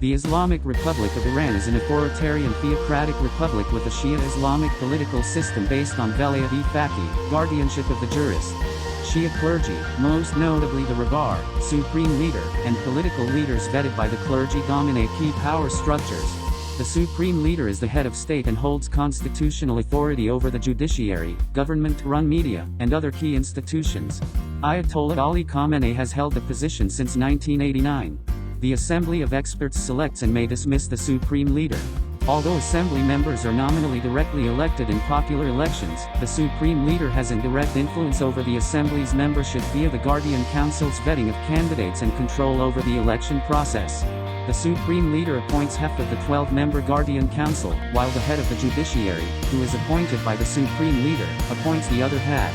The Islamic Republic of Iran is an authoritarian theocratic republic with a Shia Islamic political system based on Velayat-e-Faqih, guardianship of the jurist. Shia clergy, most notably the Rabar, supreme leader, and political leaders vetted by the clergy dominate key power structures. The supreme leader is the head of state and holds constitutional authority over the judiciary, government-run media, and other key institutions. Ayatollah Ali Khamenei has held the position since 1989. The Assembly of Experts selects and may dismiss the supreme leader. Although assembly members are nominally directly elected in popular elections, the supreme leader has indirect influence over the assembly's membership via the Guardian Council's vetting of candidates and control over the election process. The supreme leader appoints half of the 12-member Guardian Council, while the head of the judiciary, who is appointed by the supreme leader, appoints the other half.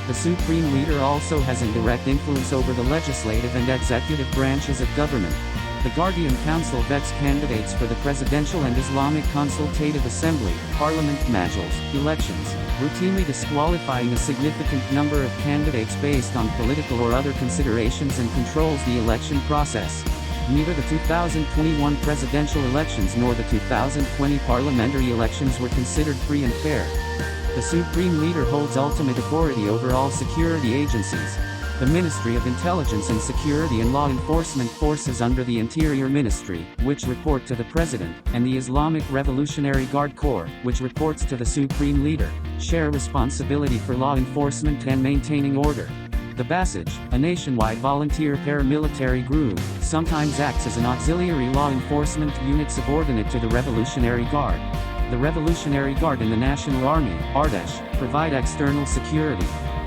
The supreme leader also has indirect influence over the legislative and executive branches of government. The Guardian Council vets candidates for the Presidential and Islamic Consultative Assembly, Parliament Majlis, elections, routinely disqualifying a significant number of candidates based on political or other considerations and controls the election process. Neither the 2021 presidential elections nor the 2020 parliamentary elections were considered free and fair. The supreme leader holds ultimate authority over all security agencies. The Ministry of Intelligence and Security and Law Enforcement Forces under the Interior Ministry, which report to the President, and the Islamic Revolutionary Guard Corps, which reports to the supreme leader, share responsibility for law enforcement and maintaining order. The Basij, a nationwide volunteer paramilitary group, sometimes acts as an auxiliary law enforcement unit subordinate to the Revolutionary Guard. The Revolutionary Guard and the National Army, Ardesh, provide external security.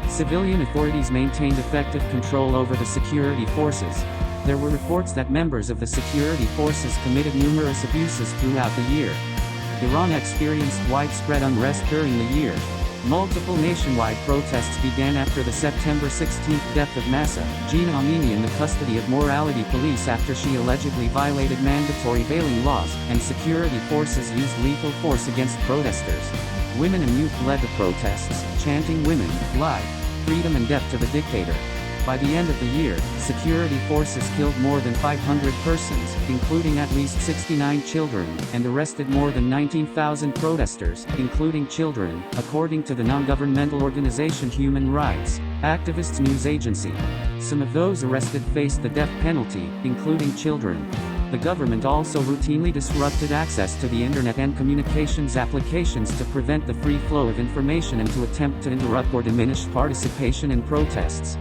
Civilian authorities maintained effective control over the security forces. There were reports that members of the security forces committed numerous abuses throughout the year. Iran experienced widespread unrest during the year. Multiple nationwide protests began after the September 16 death of Mahsa Jina Amini in the custody of morality police after she allegedly violated mandatory veiling laws, and security forces used lethal force against protesters. Women and youth led the protests, chanting "Women, Life, Freedom and Death to the Dictator." By the end of the year, security forces killed more than 500 persons, including at least 69 children, and arrested more than 19,000 protesters, including children, according to the non-governmental organization Human Rights Activists News Agency. Some of those arrested faced the death penalty, including children. The government also routinely disrupted access to the internet and communications applications to prevent the free flow of information and to attempt to interrupt or diminish participation in protests.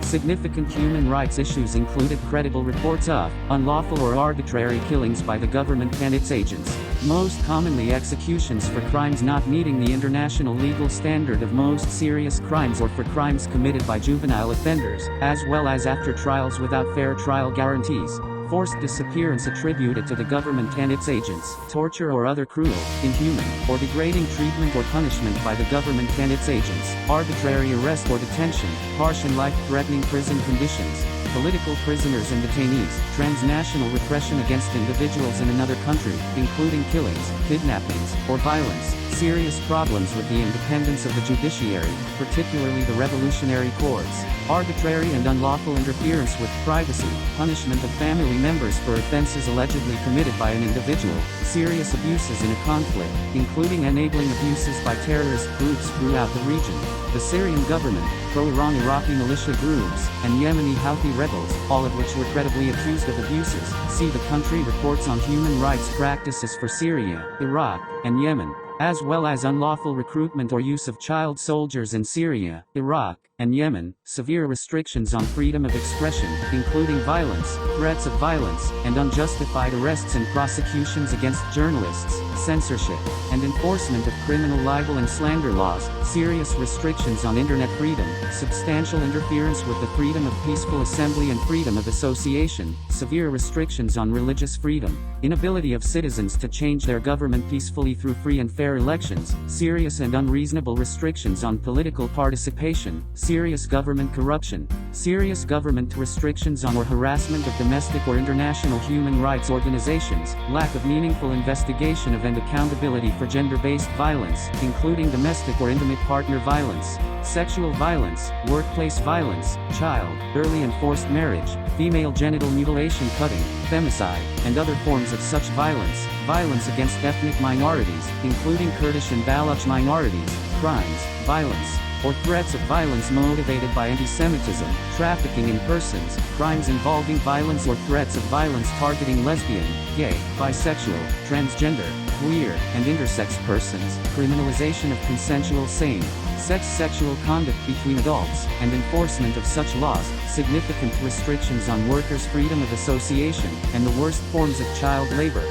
Significant human rights issues included credible reports of unlawful or arbitrary killings by the government and its agents, most commonly executions for crimes not meeting the international legal standard of most serious crimes or for crimes committed by juvenile offenders, as well as after trials without fair trial guarantees. Forced disappearance attributed to the government and its agents, torture or other cruel, inhuman, or degrading treatment or punishment by the government and its agents, arbitrary arrest or detention, harsh and life-threatening prison conditions, political prisoners and detainees, transnational repression against individuals in another country, including killings, kidnappings, or violence, serious problems with the independence of the judiciary, particularly the revolutionary courts, arbitrary and unlawful interference with privacy, punishment of family members for offenses allegedly committed by an individual, serious abuses in a conflict, including enabling abuses by terrorist groups throughout the region, the Syrian government, pro-Iran Iraqi militia groups, and Yemeni Houthi rebels, all of which were credibly accused of abuses. See the country reports on human rights practices for Syria, Iraq, and Yemen, as well as unlawful recruitment or use of child soldiers in Syria, Iraq, and Yemen, severe restrictions on freedom of expression, including violence, threats of violence, and unjustified arrests and prosecutions against journalists, censorship, and enforcement of criminal libel and slander laws, serious restrictions on internet freedom, substantial interference with the freedom of peaceful assembly and freedom of association, severe restrictions on religious freedom, inability of citizens to change their government peacefully through free and fair elections, serious and unreasonable restrictions on political participation, serious government corruption, serious government restrictions on or harassment of domestic or international human rights organizations, lack of meaningful investigation of and accountability for gender-based violence, including domestic or intimate partner violence, Sexual violence, workplace violence, child, early and forced marriage, female genital mutilation, cutting, femicide, and other forms of such violence, violence against ethnic minorities, including Kurdish and Baloch minorities, crimes, violence, or threats of violence motivated by antisemitism, trafficking in persons, crimes involving violence or threats of violence targeting lesbian, gay, bisexual, transgender, queer, and intersex persons, criminalization of consensual same-sex sexual conduct between adults, and enforcement of such laws, significant restrictions on workers' freedom of association, and the worst forms of child labor.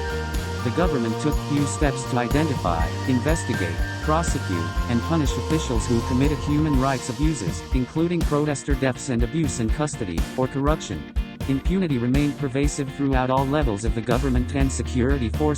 The government took few steps to identify, investigate, prosecute, and punish officials who committed human rights abuses, including protester deaths and abuse in custody, or corruption. Impunity remained pervasive throughout all levels of the government and security forces.